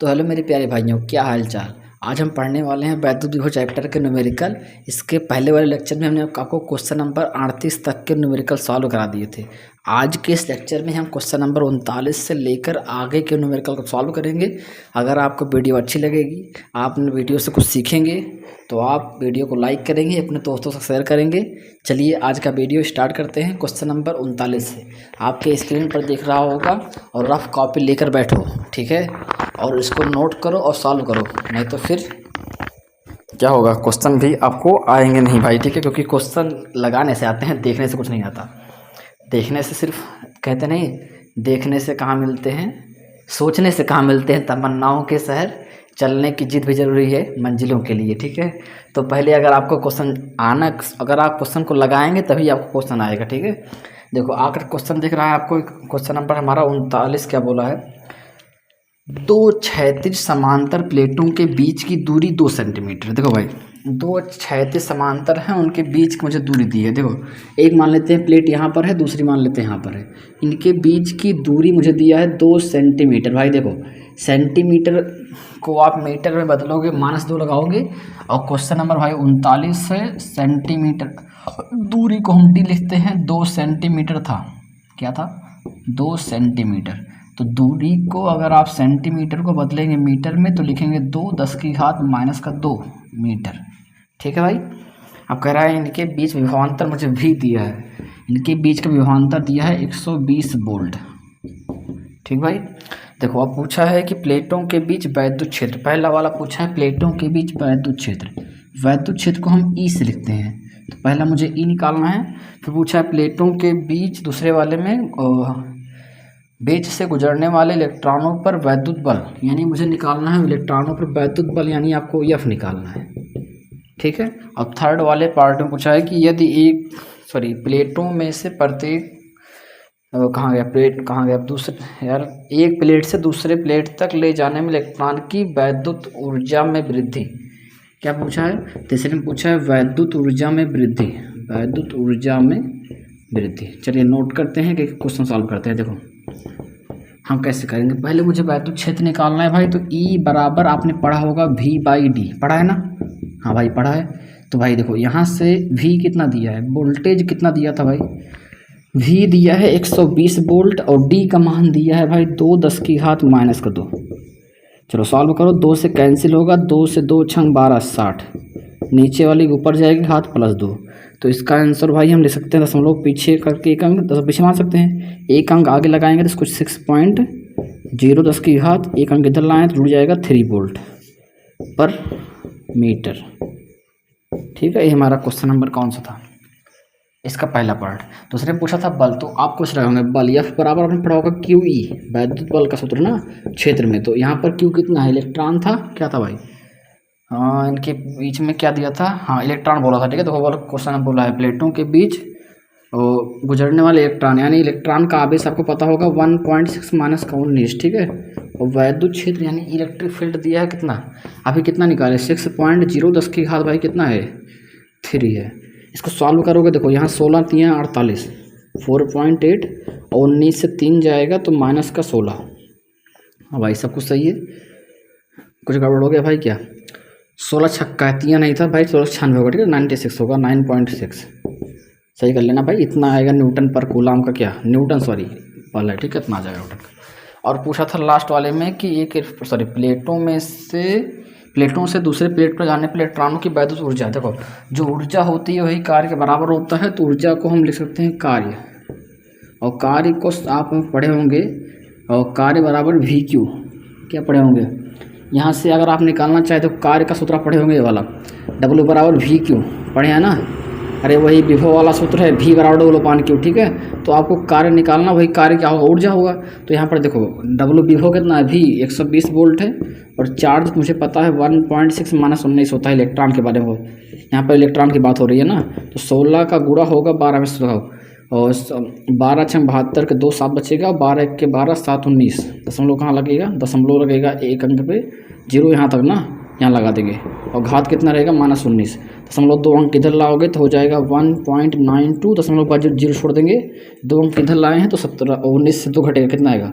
तो हेलो मेरे प्यारे भाइयों, क्या हाल चाल। आज हम पढ़ने वाले हैं वैद्युत विभव चैप्टर के न्यूमेरिकल। इसके पहले वाले लेक्चर में हमने आपको क्वेश्चन नंबर 38 तक के न्यूमेरिकल सॉल्व करा दिए थे। आज के इस लेक्चर में हम क्वेश्चन नंबर 39 से लेकर आगे के न्यूमेरिकल को सॉल्व करेंगे। अगर आपको वीडियो अच्छी लगेगी, आप वीडियो से कुछ सीखेंगे, तो आप वीडियो को लाइक करेंगे, अपने दोस्तों से शेयर करेंगे। चलिए आज का वीडियो स्टार्ट करते हैं क्वेश्चन नंबर 39 से। आपके स्क्रीन पर दिख रहा होगा और रफ कॉपी लेकर बैठो, ठीक है, और इसको नोट करो और सॉल्व करो, नहीं तो फिर क्या होगा, क्वेश्चन भी आपको आएंगे नहीं भाई, ठीक है। क्योंकि क्वेश्चन लगाने से आते हैं, देखने से कुछ नहीं आता। देखने से सिर्फ कहते नहीं, देखने से कहाँ मिलते हैं, सोचने से कहाँ मिलते हैं तमन्नाओं के शहर। चलने की जिद भी ज़रूरी है मंजिलों के लिए, ठीक है। तो पहले अगर आपको क्वेश्चन अगर आप क्वेश्चन को लगाएंगे तभी आपको क्वेश्चन आएगा, ठीक है। देखो आकर क्वेश्चन दिख रहा है आपको, क्वेश्चन नंबर हमारा 39 क्या बोला है। दो क्षैतिज समांतर प्लेटों के बीच की दूरी 2 सेंटीमीटर। देखो भाई, दो क्षैतिज समांतर हैं, उनके बीच की मुझे दूरी दी है। देखो एक मान लेते हैं प्लेट यहाँ पर है, दूसरी मान लेते हैं यहाँ पर है। इनके बीच की दूरी मुझे दिया है 2 सेंटीमीटर। भाई देखो, सेंटीमीटर को आप मीटर में बदलोगे, -2 लगाओगे, और क्वेश्चन नंबर भाई 39 से सेंटीमीटर दूरी को हम डी लिखते हैं। 2 सेंटीमीटर था, क्या था, 2 सेंटीमीटर। तो दूरी को अगर आप सेंटीमीटर को बदलेंगे मीटर में तो लिखेंगे 2 10⁻² मीटर, ठीक है भाई। अब कह रहा है इनके बीच विभवांतर मुझे भी दिया है, इनके बीच का विभवांतर दिया है 120 वोल्ट, ठीक भाई। देखो अब पूछा है कि प्लेटों के बीच वैद्युत क्षेत्र, पहला वाला पूछा है प्लेटों के बीच वैद्युत क्षेत्र। वैद्युत क्षेत्र को हम ई से लिखते हैं, तो पहला मुझे ई निकालना है। फिर पूछा है प्लेटों के बीच, दूसरे वाले में बीच से गुजरने वाले इलेक्ट्रॉनों पर वैद्युत बल, यानी मुझे निकालना है इलेक्ट्रॉनों पर वैद्युत बल, यानी आपको एफ निकालना है, ठीक है। अब थर्ड वाले पार्ट में पूछा है कि यदि प्लेटों में से प्रत्येक कहाँ गया दूसरे यार, एक प्लेट से दूसरे प्लेट तक ले जाने में इलेक्ट्रॉन की वैद्युत ऊर्जा में वृद्धि। क्या पूछा है, तीसरे में पूछा है वैद्युत ऊर्जा में वृद्धि, वैद्युत ऊर्जा में वृद्धि। चलिए नोट करते हैं कि क्वेश्चन सॉल्व करते हैं। देखो हम कैसे करेंगे, पहले मुझे वैद्युत क्षेत्र निकालना है भाई। तो ई बराबर आपने पढ़ा होगा V/D, पढ़ा है ना, हाँ भाई पढ़ा है। तो भाई देखो यहाँ से V कितना दिया है, वोल्टेज कितना दिया था भाई, V दिया है 120 वोल्ट, और D का मान दिया है भाई 2 10⁻²। चलो सॉल्व करो, 2 से कैंसिल होगा, 2 से 2 छंग 12 60, नीचे वाली ऊपर जाएगी हाथ +2। तो इसका आंसर भाई हम ले सकते हैं दशमलव पीछे करके 1 अंक 10 पीछे मान सकते हैं, 1 अंक आगे लगाएंगे तो कुछ 6.0 10 की घात 1 अंक इधर लाएँ तो जुड़ जाएगा 3 वोल्ट पर मीटर, ठीक है। ये हमारा क्वेश्चन नंबर कौन सा था, इसका पहला पार्ट। दूसरे में पूछा था बल, तो आप कुछ रहे होंगे बल F बराबर आपने पढ़ा होगा QE, वैद्युत बल का सूत्र ना क्षेत्र में। तो यहाँ पर Q कितना है, इलेक्ट्रॉन था, क्या था भाई, हाँ इनके बीच में क्या दिया था, हाँ इलेक्ट्रॉन बोला था, ठीक है। तो वो क्वेश्चन बोला है प्लेटों के बीच गुजरने वाले इलेक्ट्रॉन, यानी इलेक्ट्रॉन का आवेश आपको पता होगा 1.6 - 19, ठीक है। और वैद्युत क्षेत्र यानी इलेक्ट्रिक फील्ड दिया है कितना, अभी कितना निकाले 6.0 10 की घात भाई कितना है 3 है। इसको सॉल्व करोगे, देखो यहाँ 16 3 48 4.8, और 19 से 3 जाएगा तो -16। हाँ भाई सब कुछ सही है, कुछ गड़बड़ हो गया भाई क्या, 16 छक्का है, 3 नहीं था भाई, 16 96 होगा, ठीक है, 96 होगा, 9.6 सही कर लेना भाई। इतना आएगा न्यूटन पर कूलाम का, क्या न्यूटन बल है, ठीक है, इतना आ जाएगा न्यूटन का। और पूछा था लास्ट वाले में कि प्लेटों से दूसरे प्लेट पर जाने पर इलेक्ट्रॉनों की वैद्युत ऊर्जा। देखो जो ऊर्जा होती है वही कार्य के बराबर होता है, तो ऊर्जा को हम लिख सकते हैं कार्य, और कार्य को आप पढ़े होंगे, और कार्य बराबर VQ, क्या पढ़े होंगे, यहाँ से अगर आप निकालना चाहे तो कार्य का सूत्र पढ़े होंगे, ये वाला W बराबर VQ पढ़े हैं ना, अरे वही विभव वाला सूत्र है, V बराबर W/Q, ठीक है। तो आपको कार्य निकालना, वही कार्य क्या होगा, ऊर्जा होगा। तो यहाँ पर देखो W विभव कितना है, V 120 वोल्ट है, और चार्ज मुझे पता है 1.6 - 19 होता है इलेक्ट्रॉन के बारे में। यहाँ पर इलेक्ट्रॉन की बात हो रही है ना, तो 16 का गुणा होगा 12 में से, और 12 6 72 के 2 7 बचेगा, 12 1 के 12 7 19, दशमलव कहाँ लगेगा, दशमलव लगेगा 1 अंक पे, 0 यहाँ तक ना, यहाँ लगा देंगे, और घात कितना रहेगा -19, दशमलव 2 अंक इधर लाओगे तो हो जाएगा 1.92, दशमलव का 0 छोड़ देंगे, 2 अंक इधर लाए हैं तो 17, 19 से 2 घटेगा कितना आएगा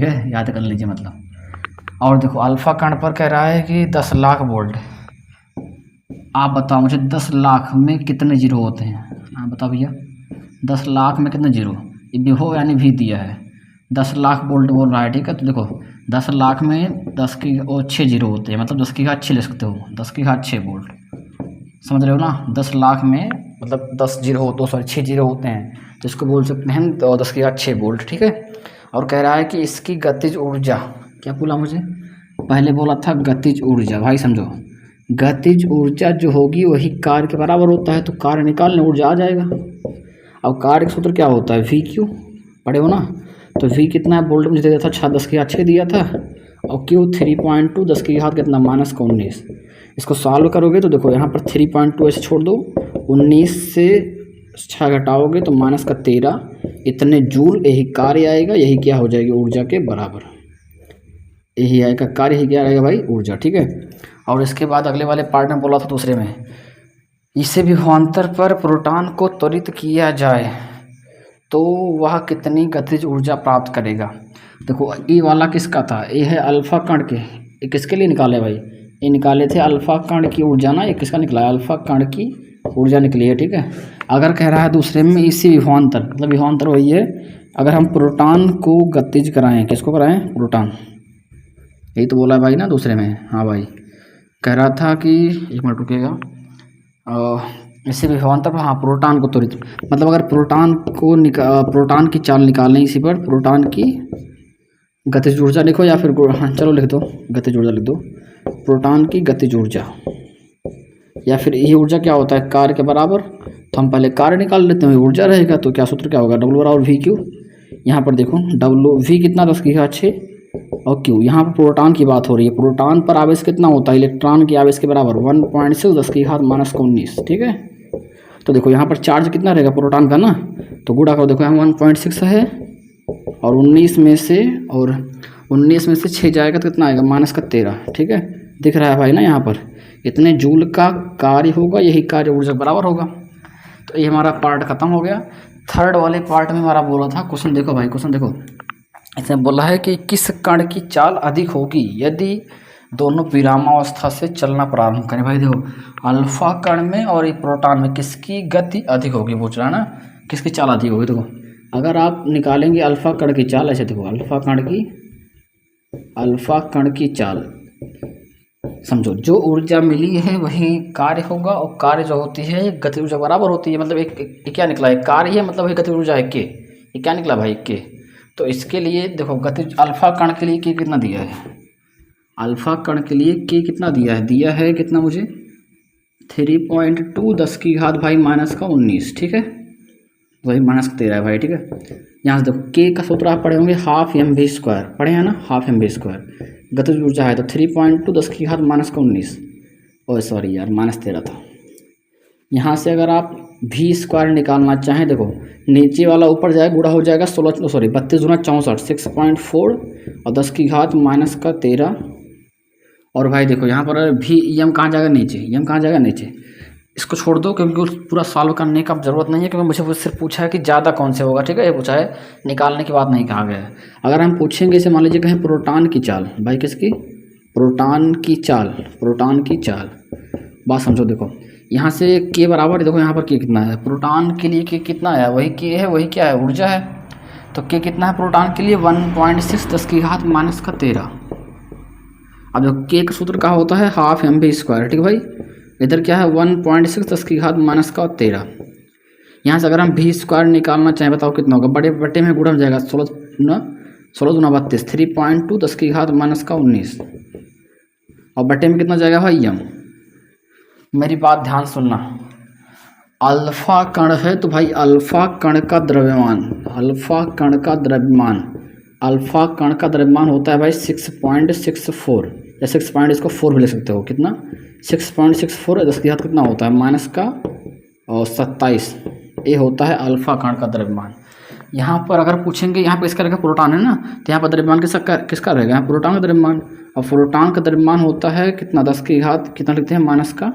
ठीक है, याद कर लीजिए मतलब। और देखो अल्फा कण पर कह रहा है कि 10 लाख वोल्ट। आप बताओ मुझे 10 लाख में कितने जीरो होते हैं? हाँ बताओ भैया, 10 लाख में कितने जीरो? ये विभव यानी भी दिया है, 10 लाख वोल्ट बोल रहा है, ठीक है। तो देखो 10 लाख में 10 की और 6 जीरो होते हैं, मतलब 10 की घात 6 ले सकते हो, 10 की घात 6 वोल्ट, समझ रहे हो ना। 10 लाख में मतलब 10 जीरो हो, 6 जीरो होते हैं, तो इसको बोल सकते हैं 10 की घात 6 वोल्ट, ठीक है। और कह रहा है कि इसकी गतिज ऊर्जा, क्या बोला मुझे पहले, बोला था गतिज ऊर्जा। भाई समझो, गतिज ऊर्जा जो होगी वही कार्य के बराबर होता है, तो कार्य निकालने ऊर्जा आ जाएगा। अब कार्य का सूत्र क्या होता है, वी क्यू, पढ़े हो ना। तो वी कितना है, वोल्ट मुझे दे दिया था 6, 10 की घात 6 दिया था, और क्यू 3.2, 10 की घात कितना, -19। इसको सॉल्व करोगे तो देखो यहाँ पर 3.2 ऐसे छोड़ दो, 19 से 6 घटाओगे तो -13, इतने जूल, यही कार्य आएगा, यही क्या हो जाएगी, ऊर्जा के बराबर, यही आएगा कार्य, यही क्या आएगा भाई, ऊर्जा, ठीक है। और इसके बाद अगले वाले पार्ट में बोला था दूसरे में, इसे विभवांतर पर प्रोटॉन को त्वरित किया जाए तो वह कितनी गतिज ऊर्जा प्राप्त करेगा। देखो ये वाला किसका था, ये है अल्फा कण के, ये किसके लिए निकाले भाई, ये निकाले थे अल्फा कण की ऊर्जा ना, ये किसका निकला है, अल्फा कण की ऊर्जा निकली है, ठीक है। अगर कह रहा है दूसरे में इसी विभवांतर, मतलब विभवांतर वही है, अगर हम प्रोटॉन को गतिज कराएं, किसको कराएं, प्रोटॉन, यही तो बोला है भाई ना दूसरे में। हाँ भाई, कह रहा था कि 1 मिनट रुकेगा, इसी विभवांतर पर, हाँ प्रोटॉन को त्वरित, मतलब अगर प्रोटॉन को प्रोटॉन की चाल निकालें, इसी पर प्रोटॉन की गतिज ऊर्जा लिखो, या फिर हाँ चलो लिख दो, गतिज ऊर्जा लिख दो, प्रोटॉन की गतिज ऊर्जा, या फिर ये ऊर्जा क्या होता है, कार्य के बराबर। तो हम पहले कार्य निकाल लेते हैं, ऊर्जा रहेगा, तो क्या सूत्र क्या होगा, डब्ल्यू बराबर वी क्यू। यहाँ पर देखो डब्ल्यू वी कितना, 10 की घात 6, और क्यू, यहाँ पर प्रोटॉन की बात हो रही है, प्रोटॉन पर आवेश कितना होता है, इलेक्ट्रॉन की आवेश के बराबर 1.6, 10 की घात -19, ठीक है। तो देखो यहाँ पर चार्ज कितना रहेगा प्रोटॉन का ना, तो गुणा करो, देखो यहाँ 1.6 है, और 19 में से 6 जाएगा तो कितना आएगा, -13, ठीक है। दिख रहा है भाई ना, यहाँ पर इतने जूल का कार्य होगा, यही कार्य ऊर्जा बराबर होगा। तो ये हमारा पार्ट खत्म हो गया। थर्ड वाले पार्ट में हमारा बोला था, क्वेश्चन देखो भाई, क्वेश्चन देखो, इसमें बोला है कि किस कण की चाल अधिक होगी यदि दोनों विरामावस्था से चलना प्रारंभ करें। भाई देखो अल्फा कण में और ये प्रोटॉन में किसकी गति अधिक होगी, पूछ रहा है ना, किसकी चाल अधिक होगी। देखो अगर आप निकालेंगे अल्फा कण की चाल, ऐसे देखो अल्फा कण की चाल, समझो जो ऊर्जा मिली है वही कार्य होगा, और कार्य जो होती है गति ऊर्जा बराबर होती है, मतलब एक क्या निकला है, कार्य है, मतलब वही गति ऊर्जा है के, ये क्या निकला भाई, के। तो इसके लिए देखो गति अल्फा कण के लिए के कितना दिया है, अल्फा कण के लिए के कितना दिया है कितना मुझे, 3.2, 10 की घात भाई -19, ठीक है, वही -13 है भाई, ठीक है। यहाँ से देखो के का सूत्र आप पढ़े होंगे, ½ mv², पढ़े हैं ना, ½ mv², गतिज ऊर्जा है तो 3.2, 10 की घात -19, ओह सॉरी यार -13 था। यहाँ से अगर आप v² निकालना चाहें, देखो नीचे वाला ऊपर जाएगा, गुणा हो जाएगा 32 गुना 64, 6.4, और 10 की घात -13, और भाई देखो यहाँ पर भी एम कहाँ जाएगा, नीचे, एम कहाँ जाएगा, नीचे। इसको छोड़ दो क्योंकि पूरा सॉल्व करने का ज़रूरत नहीं है, क्योंकि मुझे सिर्फ पूछा है कि ज़्यादा कौन से होगा, ठीक है, ये पूछा है, निकालने की बात नहीं कहा गया है। अगर हम पूछेंगे इसे, मान लीजिए कहें प्रोटॉन की चाल, भाई किसकी, प्रोटॉन की चाल, बात समझो। देखो यहाँ से के बराबर, देखो यहाँ पर के कितना है, प्रोटॉन के लिए के कितना है, वही के है, वही क्या है, ऊर्जा है। तो के कितना है प्रोटॉन के लिए 1.6 10⁻⁻13। अब जो के का सूत्र का होता है हाफ mv², ठीक है भाई। इधर क्या है 1.6 10⁻⁻13। यहाँ से अगर हम v² निकालना चाहें, बताओ कितना होगा, बड़े बट्टे में गुणा हो जाएगा, 16 दूना 32, 3.2 10⁻⁻19। और बट्टे में कितना जाएगा भाई m। मेरी बात ध्यान सुनना, अल्फा कण है तो भाई अल्फा कण का द्रव्यमान, अल्फा कण का द्रव्यमान, अल्फा कण का द्रव्यमान होता है भाई 6.64, या 6 पॉइंट इसको 4 भी ले सकते हो, कितना 6.64, 10⁻⁻ कितना होता है -27। ये होता है अल्फा कण का द्रव्यमान। यहाँ पर अगर पूछेंगे, यहाँ पर इसका रहेगा प्रोटॉन है ना, तो यहाँ पर द्रव्यमान किसका रहेगा, यहाँ प्रोटॉन का द्रव्यमान। और प्रोटॉन का द्रव्यमान होता है कितना, 10⁻, कितना लिखते हैं माइनस का,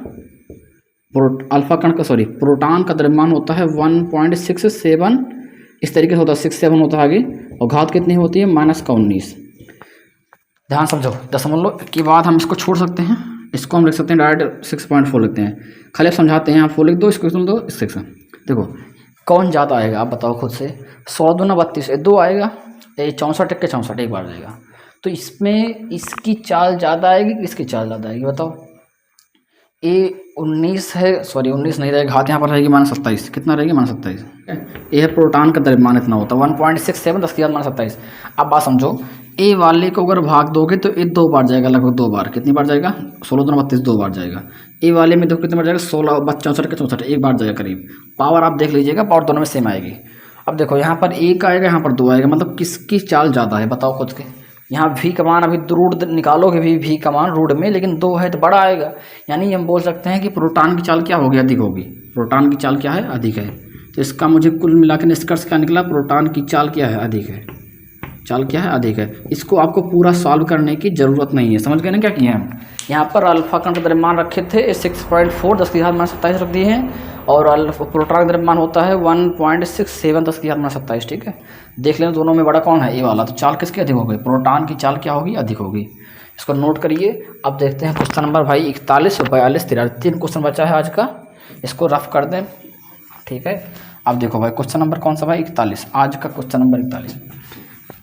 अल्फा कण का प्रोटॉन का द्रव्यमान होता है 1.67, इस तरीके से होता है, 67 होता है आगे, और घात कितनी होती है -19। ध्यान समझो, दशमलव के बाद हम इसको छोड़ सकते हैं, इसको हम लिख सकते हैं डायरेक्ट 6.4 लिखते हैं। खाली आप समझाते हैं, आप 4 लिख दो, इसको लिख दो 6। देखो कौन ज़्यादा आएगा आप बताओ खुद से, 16 दूना 32, 2 आएगा, 64 के 64 एक बार जाएगा। तो इसमें इसकी चाल ज़्यादा आएगी कि इसकी चाल ज़्यादा आएगी बताओ। ए 19 है, सॉरी 19 नहीं रहेगा, घात यहाँ पर रहेगी -27, कितना रहेगी -27। ये है प्रोटॉन का द्रव्यमान, इतना होता है 1.67 10⁻⁻27। अब बात समझो, ए वाले को अगर भाग दोगे तो ये 2 बार जाएगा, लगभग 2 बार, कितनी बार जाएगा, 16 दूना 32 2 बार जाएगा। ए वाले में देखो कितनी बार जाएगा, 16 64 के 64 एक बार जाएगा करीब। पावर आप देख लीजिएगा, पावर दोनों में सेम आएगी। अब देखो यहाँ पर 1 आएगा, यहाँ पर 2 आएगा, मतलब किसकी चाल ज़्यादा है बताओ खुद के। यहाँ भी का मान अभी रूट निकालोगे, भी का मान रूट में, लेकिन 2 है तो बड़ा आएगा, यानी हम बोल सकते हैं कि प्रोटॉन की चाल क्या होगी, अधिक होगी। प्रोटॉन की चाल क्या है, अधिक है। तो इसका मुझे कुल मिला के निष्कर्ष क्या निकला, प्रोटॉन की चाल क्या है, अधिक है। चाल क्या है, अधिक है। इसको आपको पूरा सॉल्व करने की ज़रूरत नहीं है, समझ गए ना क्या किया हम। यहाँ पर अल्फा कण का द्रव्यमान रखे थे 6.4 10⁻⁻27 रख दिए हैं, और प्रोटॉन का द्रव्यमान होता है 1.67 10⁻⁻27, ठीक है। देख लेना दोनों में बड़ा कौन है, ए वाला। तो चाल किसकी अधिक होगी, प्रोटॉन की चाल क्या होगी, अधिक होगी। इसको नोट करिए। अब देखते हैं क्वेश्चन नंबर भाई 41, 42, 43, 3 क्वेश्चन बचा है आज का, इसको रफ कर दें, ठीक है। अब देखो भाई क्वेश्चन नंबर कौन सा भाई, 41, आज का क्वेश्चन नंबर 41।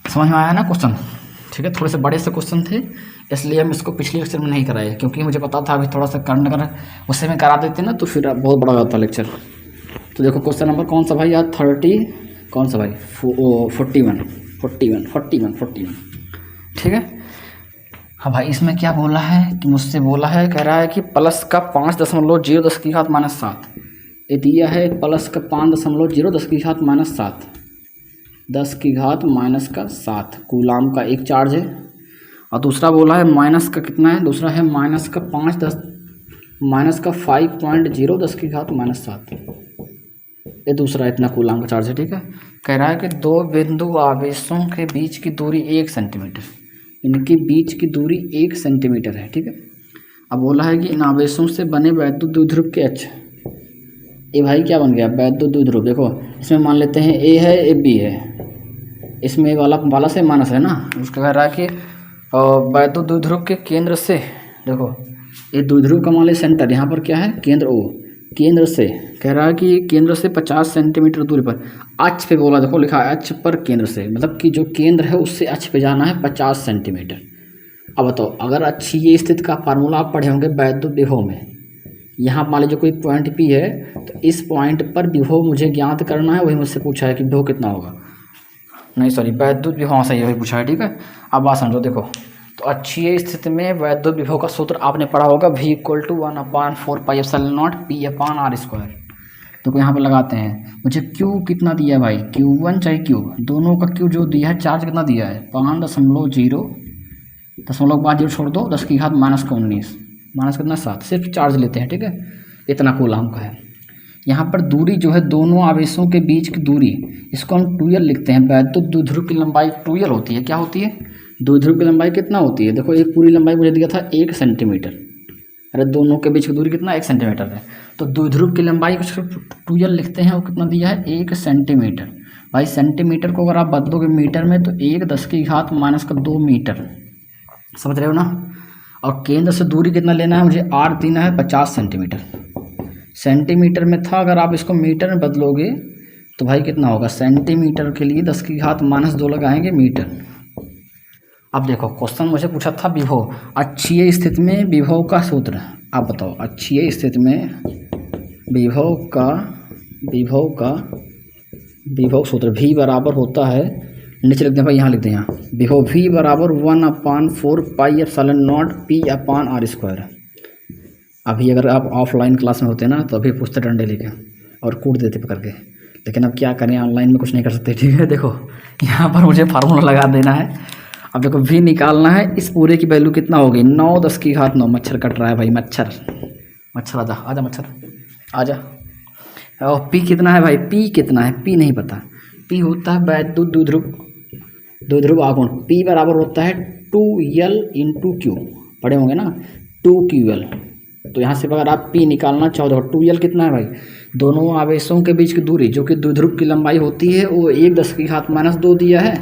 समझ में आया ना क्वेश्चन, ठीक है। थोड़े से बड़े से क्वेश्चन थे, इसलिए हम इसको पिछले लेक्चर में नहीं कराए, क्योंकि मुझे पता था अभी थोड़ा सा करने कर उससे में करा देते ना तो फिर बहुत बड़ा होता लेक्चर। तो देखो क्वेश्चन नंबर कौन सा भाई यार, 30 कौन सा भाई, 41, ठीक है। हाँ भाई, इसमें क्या बोला है कि मुझसे बोला है, कह रहा है कि प्लस का 5.0 10⁻⁻7, ये दिया है प्लस का 5.0 10⁻⁻7, 10⁻⁻7 कूलाम का एक चार्ज है। और दूसरा बोला है माइनस का कितना है, दूसरा है माइनस का 5.0 10⁻⁻7, ये दूसरा इतना कूलाम का चार्ज है, ठीक है। कह रहा है कि 2 बिंदु आवेशों के बीच की दूरी 1 सेंटीमीटर, इनके बीच की दूरी 1 सेंटीमीटर है, ठीक है। अब बोला है कि इन आवेशों से बने वैद्युत द्विध्रुव के अक्ष, ये भाई क्या बन गया, वैद्युत द्विध्रुव। देखो इसमें मान लेते हैं ए है, ए बी है, इसमें वाला से माइनस है ना। उसका कह रहा है कि वैद्युत द्विध्रुव के केंद्र से, देखो ये द्विध्रुव का मान ले सेंटर, यहाँ पर क्या है केंद्र, ओ केंद्र से, कह रहा है कि केंद्र से 50 सेंटीमीटर दूरी पर, अक्ष पे बोला, देखो लिखा है अक्ष पर केंद्र से, मतलब कि जो केंद्र है उससे अक्ष पे जाना है 50 सेंटीमीटर। अब बताओ, अगर अच्छी ये स्थिति का फार्मूला आप पढ़े होंगे वैद्युत विभव में, यहाँ मान लीजिए कोई पॉइंट पी है, तो इस पॉइंट पर विभव मुझे ज्ञात करना है, वही मुझसे पूछा है कि विभव कितना होगा, नहीं सॉरी वैद्युत विभव, सही वही पूछा है, ठीक है। अब बात समझो, देखो तो अच्छी स्थिति में वैद्युत विभव का सूत्र आपने पढ़ा होगा, V = 1/4πε0 P/r²। तो यहाँ पर लगाते हैं, मुझे Q कितना दिया है भाई, Q1 चाहे Q, दोनों का Q जो दिया है, चार्ज कितना दिया है 5.0, दशमलव के बाद 0 छोड़ दो, 10⁻⁻19, माइनस कितना 7, सिर्फ चार्ज लेते हैं, ठीक है। इतना कूलाम का है। यहाँ पर दूरी जो है दोनों आवेशों के बीच की दूरी, इसको हम 2l लिखते हैं। वैद्युत द्विध्रुव की लंबाई 2l होती है, क्या होती है, द्विध्रुव की लंबाई कितना होती है, देखो एक पूरी लंबाई मुझे दिया था 1 सेंटीमीटर, अरे दोनों के बीच की दूरी कितना 1 सेंटीमीटर है, तो द्विध्रुव की लंबाई को 2l लिखते हैं, वो कितना दिया है 1 सेंटीमीटर। भाई सेंटीमीटर को अगर आप बदलोगे मीटर में तो 1 10⁻⁻2 मीटर, समझ रहे हो ना। और केंद्र से दूरी कितना लेना है मुझे, आर देना है 50 सेंटीमीटर। सेंटीमीटर में था, अगर आप इसको मीटर में बदलोगे तो भाई कितना होगा, सेंटीमीटर के लिए 10⁻² लगाएंगे मीटर। अब देखो क्वेश्चन मुझे पूछा था विभव, अक्षीय स्थिति में विभव का सूत्र। आप बताओ अक्षीय स्थिति में विभव सूत्र V बराबर होता है, नीचे लिख दें भाई, यहाँ लिख दें, यहाँ विभव V बराबर 1/4 πε0 P/r²। अभी अगर आप ऑफलाइन क्लास में होते ना तो अभी पूछते डंडे लेके और कूट देते पकड़ के, लेकिन अब क्या करें, ऑनलाइन में कुछ नहीं कर सकते। ठीक है, देखो यहाँ पर मुझे फार्मूला लगा देना है। अब देखो V निकालना है, इस पूरे की वैल्यू कितना होगी, 9×10⁹। मच्छर कट रहा है भाई, मच्छर आजा आजा मच्छर आजा। और P कितना है भाई, P कितना है, P नहीं पता। P होता है वैद्युत द्विध्रुव आघूर्ण। P बराबर होता है 2L × Q, पढ़े होंगे ना, 2QL। तो यहाँ से अगर आप P निकालना चाहो तो 2L कितना है भाई, दोनों आवेशों के बीच की दूरी जो कि द्विध्रुव की लंबाई होती है वो 1×10⁻² दिया है।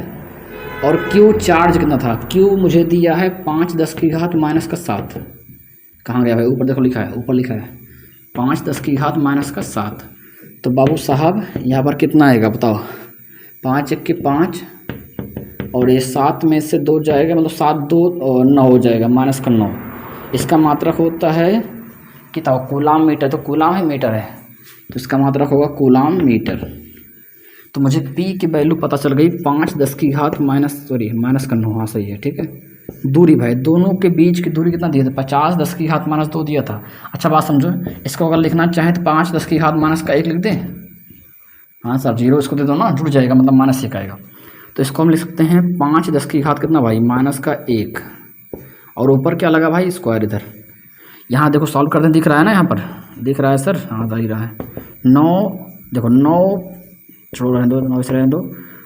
और Q चार्ज कितना था, Q मुझे दिया है 5×10⁻⁷। कहाँ गया भाई, ऊपर देखो लिखा है, ऊपर लिखा है 5×10⁻⁷। तो बाबू साहब यहाँ पर कितना आएगा बताओ, 5 × 5 और ये 7 में से 2 जाएगा, मतलब 7 2 और 9 हो जाएगा, -9। इसका मात्रक होता है कितना, कूलाम मीटर। तो कूलाम है मीटर है, तो इसका मात्रक होगा कूलाम मीटर। तो मुझे P की वैल्यू पता चल गई 5×10⁻⁻, हाँ सही है, ठीक है। दूरी भाई, दोनों के बीच की दूरी कितना दिया था, 50×10⁻² दिया था। अच्छा बात समझो, इसको अगर लिखना चाहें तो 5×10⁻1 लिख दें। हाँ सर, 0 इसको दे दो ना, जुड़ जाएगा, मतलब -1 आएगा। तो इसको हम लिख सकते हैं 5×10 कितना भाई, -1। और ऊपर क्या लगा भाई, स्क्वायर। इधर यहाँ देखो सॉल्व कर दें, दिख रहा है ना, यहाँ पर दिख रहा है सर, हाँ दिख रहा है। 9 देखो, 9 छोड़ो, रहने दो, 9 से रहने दो।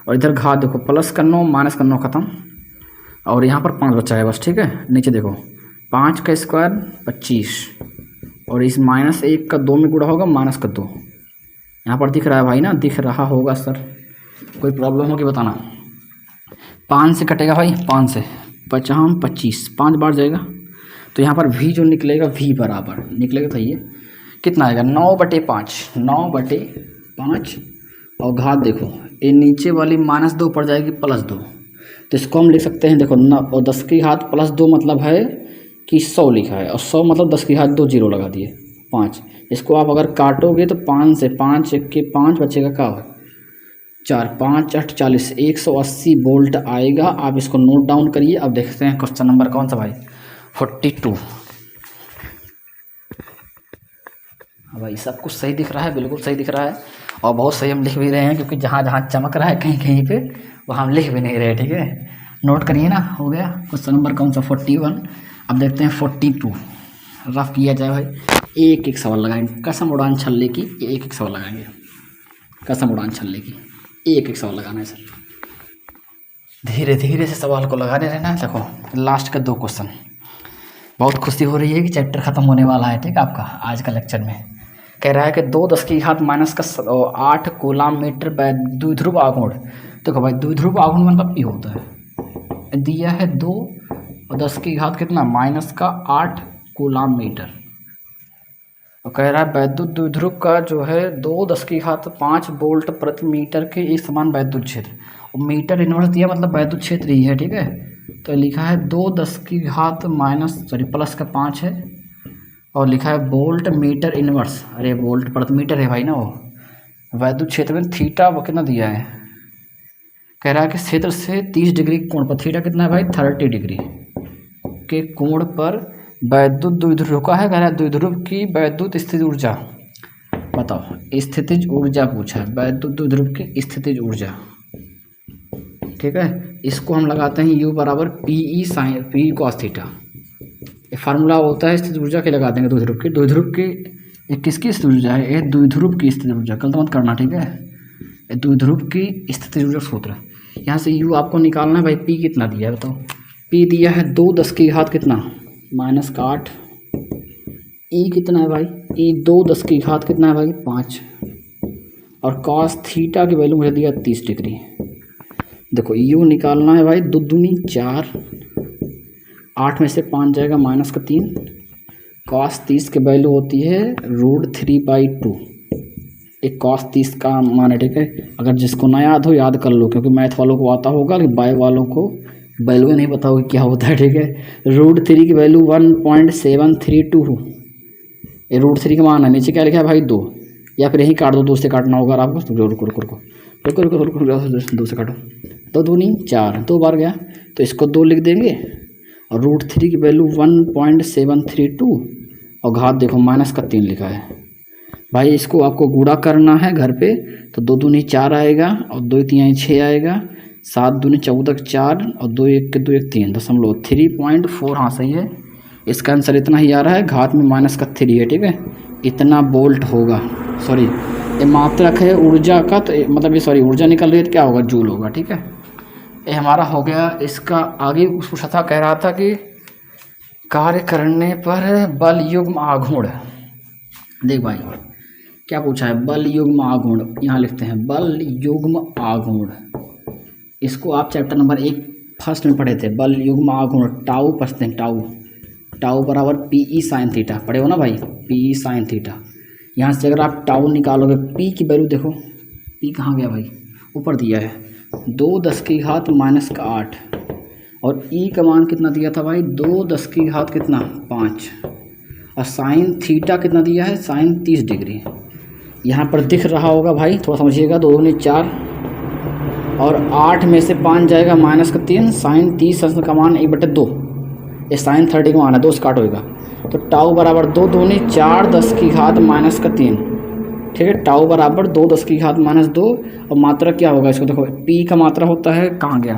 और इधर घात देखो, +9 -9 ख़त्म, और यहाँ पर 5 बचा है बस, ठीक है। नीचे देखो 5 का स्क्वायर 25, और इस -1 का 2 में गुणा होगा, -2। यहाँ पर दिख रहा है भाई ना, दिख रहा होगा सर, कोई प्रॉब्लम होगी बताना। 5 से कटेगा भाई, 5 से 5 25, 5 बार जाएगा। तो यहाँ पर V जो निकलेगा, V बराबर निकलेगा था ये कितना आएगा, 9/5 और घात देखो, ये नीचे वाली -2 पड़ जाएगी +2। तो इसको हम लिख सकते हैं, देखो 9 और 10⁻2 मतलब है कि 100 लिखा है, और 100 मतलब 10⁻2 0 लगा दिए 5। इसको आप अगर काटोगे तो 5 से 5 के 5 बचेगा, क्या 4 5 8 40, 180 वोल्ट आएगा। आप इसको नोट डाउन करिए। अब देखते हैं क्वेश्चन नंबर कौन सा भाई, 42। भाई सब कुछ सही दिख रहा है, बिल्कुल सही दिख रहा है, और बहुत सही हम लिख भी रहे हैं, क्योंकि जहाँ जहाँ चमक रहा है कहीं कहीं पे वहाँ हम लिख भी नहीं रहे, ठीक है। नोट करिए ना, हो गया क्वेश्चन नंबर कौन सा, 41। अब देखते हैं 42, रफ किया जाए भाई। एक एक सवाल लगाएंगे, कसम उड़ान छल्ले की, एक एक सवाल लगाएंगे, कसम उड़ान छल्ले की, एक एक सवाल लगाना है सर। धीरे धीरे से सवाल को लगाने रहना है। देखो लास्ट का 2 क्वेश्चन, बहुत खुशी हो रही है कि चैप्टर ख़त्म होने वाला है, ठीक है। आपका आज का लेक्चर में कह रहा है कि 2×10⁻⁸ कूलाम मीटर द्विध्रुव आघूर्ण। देखो भाई, द्विध्रुव आघूर्ण मतलब P होता है, दिया है 2 और 10 कितना -8 कूलाम मीटर। और कह रहा है वैद्युत द्विध्रुव का जो है 2×10⁵ वोल्ट प्रति मीटर के एक समान वैद्युत क्षेत्र, और मीटर इनवर्स दिया मतलब वैद्युत क्षेत्र ही है, ठीक है। तो लिखा है 2×10⁻⁻5 है, और लिखा है वोल्ट मीटर इनवर्स। अरे वोल्ट प्रति मीटर है भाई ना, वो वैद्युत क्षेत्र में थीटा वो कितना दिया है, कह रहा है कि क्षेत्र से 30 डिग्री कोण पर, थीटा कितना है भाई 30 डिग्री के कोण पर वैद्युत द्विध्रुव का है। कह रहा है द्विध्रुव की वैद्युत स्थितिज ऊर्जा बताओ, स्थितिज ऊर्जा पूछा है, वैद्युत द्विध्रुव की स्थितिज ऊर्जा, ठीक है। इसको हम लगाते हैं U बराबर PE sin P cos theta. ये फार्मूला होता है स्थितिज ऊर्जा के, लगा देंगे द्विध्रुव की। द्विध्रुव की ये किसकी स्थितिज ऊर्जा है, ये द्विध्रुव की स्थितिज ऊर्जा, गलत मत करना, ठीक है। द्विध्रुव की स्थितिज ऊर्जा सूत्र, यहाँ से U आपको निकालना है भाई। P कितना दिया है बताओ, P दिया है 2×10 कितना -8, E कितना है भाई, E 2×10 कितना है भाई 5, और cos थीटा की वैल्यू मुझे दिया 30 डिग्री। देखो U निकालना है भाई, 2 दूनी 4 8 में से 5 जाएगा -3। cos 30 की वैल्यू होती है √3/2। एक cos 30 का मान है, ठीक है। अगर जिसको ना याद हो याद कर लो, क्योंकि मैथ वालों को आता होगा लेकिन बायो वालों को वैल्यू नहीं पता होगी क्या होता है, ठीक है। √3 की वैल्यू 1.732 हो। ये √3 का मान है। नीचे क्या लिखा है भाई 2, या फिर यही काट दो, 2 से काटना होगा आपको। तो रुको रुको रुको रुको रुको रुको रुको 2 से काटो। तो 2 नहीं 4, 2 बार गया तो इसको 2 लिख देंगे और √3 की वैल्यू 1.732 और घात देखो -3 लिखा है भाई। इसको आपको गुणा करना है घर पे, तो 2 दूनी 4 आएगा और 2 3 6 आएगा, 7 दूनी 14 4 और 2 1 के 2 1 3.4। हाँ सही है, इसका आंसर इतना ही आ रहा है। घात में -3 है, ठीक है। इतना बोल्ट होगा, सॉरी ये मात्रक है ऊर्जा का, तो मतलब ये सॉरी ऊर्जा निकल रही है तो क्या होगा, जूल होगा, ठीक है। ये हमारा हो गया। इसका आगे पूछा था, कह रहा था कि कार्य करने पर बल युग्म आघूर्ण। देख भाई क्या पूछा है, बल युग्म आघूर्ण। यहाँ लिखते हैं बल युग्म आघूर्ण। इसको आप चैप्टर नंबर 1 फर्स्ट में पढ़े थे। बल युग्म आघूर्ण टाउ पढ़ते हैं, टाउ बराबर PE sin थीटा पढ़े हो ना भाई, PE sin थीटा। यहाँ से अगर आप टाउ निकालोगे, P की वैल्यू देखो, P कहाँ गया भाई, ऊपर दिया है 2 10 की घात -8 और E का मान कितना दिया था भाई, 2 10 की घात कितना 5 और साइन थीटा कितना दिया है, साइन 30 डिग्री। यहाँ पर दिख रहा होगा भाई, थोड़ा समझिएगा। 2 दूनी 4 और 8 में से 5 जाएगा -3, साइन 30 का मान 1/2। ये साइन 30 का मान है, 2 से काट होगा तो टाउ बराबर 2 दूनी 4 10 की घात -3, ठीक है। टाउ बराबर 2 10 की घात -2 और मात्रा क्या होगा, इसको देखो P का मात्रा होता है, कहाँ गया,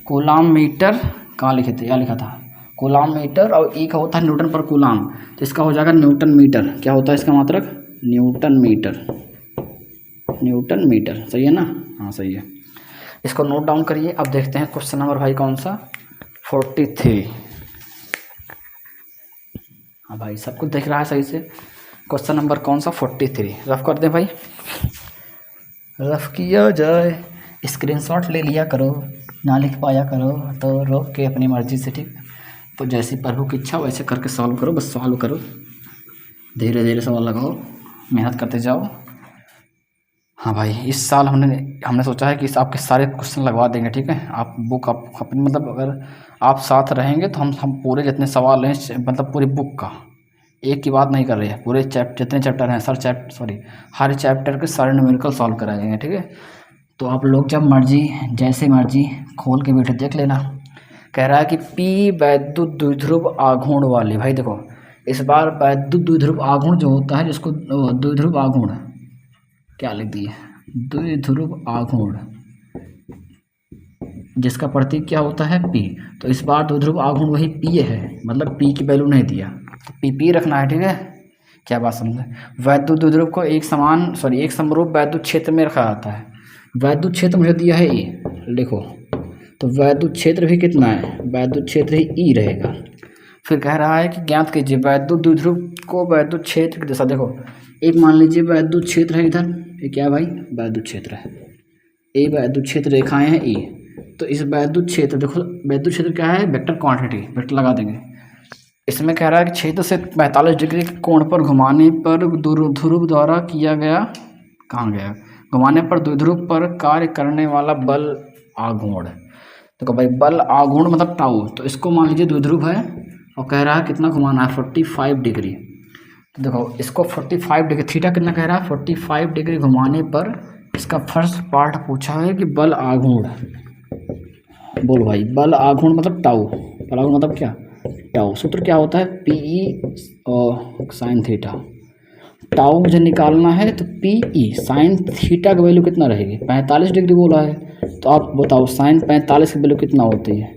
कूलाम मीटर, कहाँ लिखे थे, या लिखा था कूलाम मीटर, और E का होता है न्यूटन पर कूलाम, तो इसका हो जाएगा न्यूटन मीटर। क्या होता है इसका मात्रक, न्यूटन मीटर, न्यूटन मीटर, सही है ना। हाँ सही है, इसको नोट डाउन करिए। अब देखते हैं क्वेश्चन नंबर भाई कौन सा, 43। हाँ भाई सब कुछ देख रहा है सही से। क्वेश्चन नंबर कौन सा, 43। रफ कर दें भाई, रफ किया जाए। स्क्रीनशॉट ले लिया करो, ना लिख पाया करो तो रोक के अपनी मर्जी से, ठीक। तो जैसी प्रभु की इच्छा वैसे करके सॉल्व करो, बस सॉल्व करो, धीरे धीरे सवाल लगाओ, मेहनत करते जाओ। हाँ भाई इस साल हमने सोचा है कि आपके सारे क्वेश्चन लगवा देंगे, ठीक है। आप बुक आप अपनी मतलब अगर आप साथ रहेंगे तो हम पूरे जितने सवाल हैं, मतलब पूरी बुक का, एक की बात नहीं कर रहे हैं, पूरे जितने चैप्टर हैं हर चैप्टर के सारे न्यूमेरिकल सॉल्व कराए जाएंगे, ठीक है। तो आप लोग जब मर्जी जैसे मर्जी खोल के बैठे देख लेना। कह रहा है कि P वैद्युत द्विध्रुव आघूर्ण वाले, भाई देखो इस बार वैद्युत द्विध्रुव आघूर्ण जो होता है, जिसको द्विध्रुव आघूर्ण क्या लिख दिए, द्विध्रुव आघूर्ण, जिसका प्रतीक क्या होता है P। तो इस बार द्विध्रुव आघूर्ण वही P है, मतलब P की वैल्यू नहीं दिया तो P रखना है, ठीक है। क्या बात समझे, वैद्युत द्विध्रुव को एक समरूप वैद्युत क्षेत्र में रखा जाता है। वैद्युत क्षेत्र मुझे दिया है E, लिखो, तो वैद्युत क्षेत्र भी कितना है, वैद्युत क्षेत्र ही E रहेगा। फिर कह रहा है कि ज्ञात कीजिए वैद्युत द्विध्रुव को वैद्युत क्षेत्र की दिशा। देखो एक मान लीजिए वैद्युत क्षेत्र है इधर, ये क्या भाई वैद्युत क्षेत्र है, ए वैद्युत क्षेत्र रेखाएं हैं E, तो इस वैद्युत क्षेत्र देखो, वैद्युत क्षेत्र क्या है, वेक्टर क्वांटिटी, वेक्टर लगा देंगे। इसमें कह रहा है कि क्षेत्र से 45 डिग्री के कोण पर घुमाने पर ध्रुव द्वारा किया गया, कहाँ गया, घुमाने पर द्विध्रुव पर कार्य करने वाला बल आघूर्ण। देखो भाई बल आघूर्ण मतलब टाउ, तो इसको मान लीजिए द्विध्रुव है और कह रहा है कितना घुमाना है, 45 डिग्री। तो देखो इसको 45 डिग्री, थीटा कितना कह रहा है, 45 डिग्री घुमाने पर इसका फर्स्ट पार्ट पूछा है कि बल आघूर्ण। बोलो भाई बल आघूर्ण मतलब टाउ, बल आघूर्ण मतलब क्या, टाउ। सूत्र क्या होता है, PE और साइन थीटा। टाउ मुझे निकालना है तो PE साइन थीटा की वैल्यू कितना रहेगी, 45 डिग्री बोला है, तो आप बताओ साइन 45 की वैल्यू कितना होती है,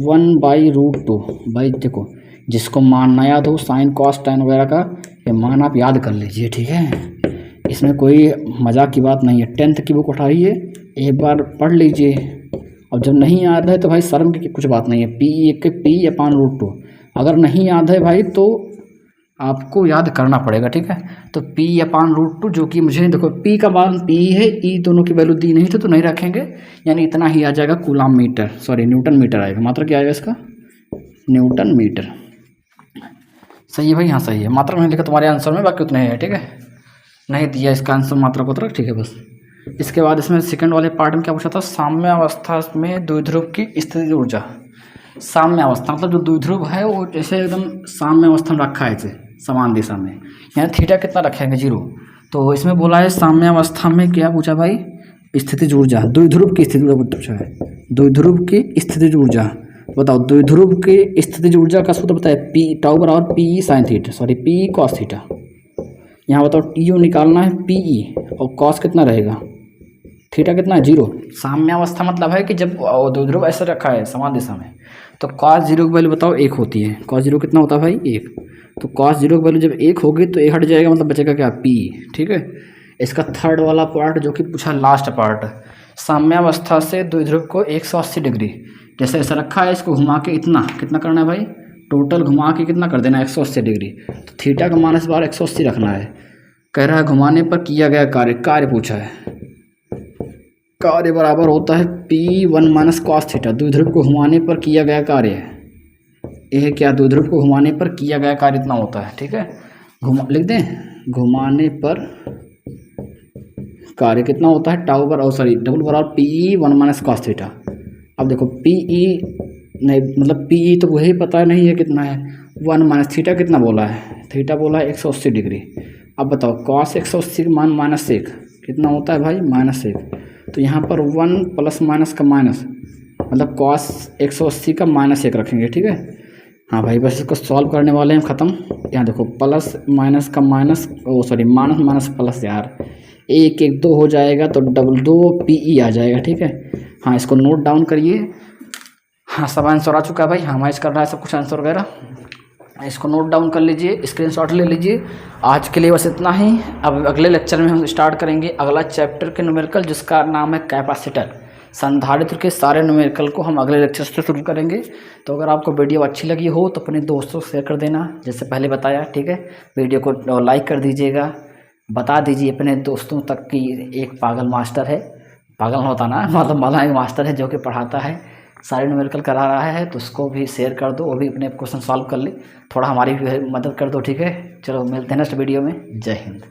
1/√2। भाई देखो जिसको मान ना याद हो साइन कॉस टाइन वगैरह का, ये मान आप याद कर लीजिए, ठीक है। इसमें कोई मजाक की बात नहीं है। 10th की बुक उठाइए, एक बार पढ़ लीजिए, और जब नहीं याद है तो भाई शर्म की कुछ बात नहीं है। P/√2 अगर नहीं याद है भाई तो आपको याद करना पड़ेगा, ठीक है। तो P/√2 जो कि मुझे देखो P का मान P है, E दोनों की वैल्यू दी नहीं थी तो नहीं रखेंगे, यानी इतना ही आ जाएगा कूलाम मीटर, न्यूटन मीटर आएगा। मात्रा क्या आएगा इसका, न्यूटन मीटर। सही है भाई, हाँ सही है। मात्रक नहीं लिखा तुम्हारे आंसर में, बाकी उतने है, ठीक है। नहीं दिया इसका आंसर मात्रक उतरक, ठीक है बस। इसके बाद इसमें सेकंड वाले पार्ट में क्या पूछा था, साम्य अवस्था में द्विध्रुव की स्थितिज ऊर्जा। साम्य अवस्था मतलब जो द्विध्रुव है वो जैसे एकदम साम्य अवस्था में रखा है, ऐसे समान दिशा में। यहाँ थीटा कितना रखेंगे, 0। तो इसमें बोला है साम्य अवस्था में क्या पूछा भाई, स्थितिज ऊर्जा, द्विध्रुव की स्थिति पूछा है, द्विध्रुव की स्थितिज ऊर्जा। बताओ द्विध्रुव की स्थितिज ऊर्जा का सूत्र बताए, पी टाउ बराबर P sine theta, sorry P cos theta. यहाँ बताओ टी यू निकालना है, पी ई, और कॉस कितना रहेगा, थीटा कितना है, 0। साम्यावस्था मतलब है कि जब द्विध्रुव ऐसे रखा है समान दिशा में, तो कॉस 0 की वैल्यू बताओ 1 होती है। कॉस 0 कितना होता है भाई, 1। तो कॉस 0 की वैल्यू जब 1 होगी तो 1 हट जाएगा, मतलब बचेगा क्या, पी, ठीक है। इसका थर्ड वाला पार्ट जो कि पूछा लास्ट पार्ट, साम्यावस्था से द्विध्रुव को 180 डिग्री, जैसे ऐसा रखा है इसको घुमा के इतना कितना करना है भाई, टोटल घुमा के कितना कर देना है, 180 डिग्री। तो थीटा का मान इस बार 180 रखना है। कह रहा है घुमाने पर किया गया कार्य पूछा है, कार्य बराबर होता है P1 माइनस कॉस थीटा। द्विध्रुव को घुमाने पर किया गया कार्य है, यह क्या, द्विध्रुव को घुमाने पर किया गया कार्य इतना होता है, ठीक है। लिख दें, घुमाने पर कार्य कितना होता है, टाउ बराबर सॉरी डबल बराबर P1 माइनस कॉस थीटा। अब देखो PE नहीं, मतलब PE तो वही पता नहीं है कितना है, 1 माइनस थीटा कितना बोला है, थीटा बोला है 180 डिग्री। अब बताओ कॉस 180 मान -1 कितना होता है भाई, -1। तो यहाँ पर 1 प्लस माइनस का माइनस, मतलब कॉस 180 का -1 रखेंगे, ठीक है। हाँ भाई बस इसको सॉल्व करने वाले हैं, ख़त्म। यहाँ देखो प्लस माइनस का माइनस, ओ सॉरी माइनस माइनस प्लस, यार 1 1 2 हो जाएगा तो डबल 2 PE आ जाएगा, ठीक है। हाँ इसको नोट डाउन करिए। हाँ सब आंसर आ चुका है भाई, हाँ मैच कर रहा है सब कुछ आंसर वगैरह, इसको नोट डाउन कर लीजिए, स्क्रीनशॉट ले लीजिए। आज के लिए बस इतना ही। अब अगले लेक्चर में हम स्टार्ट करेंगे अगला चैप्टर के न्यूमेरिकल, जिसका नाम है कैपेसिटर। संधारित्र के सारे न्यूमेरिकल को हम अगले लेक्चर से शुरू करेंगे। तो अगर आपको वीडियो अच्छी लगी हो तो अपने दोस्तों को शेयर कर देना, जैसे पहले बताया, ठीक है। वीडियो को लाइक कर दीजिएगा, बता दीजिए अपने दोस्तों तक कि एक पागल मास्टर है, पागल होता ना, मतलब माला एक मास्टर है जो कि पढ़ाता है, सारे न्यूमेरिकल करा रहा है, तो उसको भी शेयर कर दो, वो भी अपने क्वेश्चन सॉल्व कर ले, थोड़ा हमारी भी मदद कर दो, ठीक है। चलो मिलते हैं नेक्स्ट वीडियो में, जय हिंद।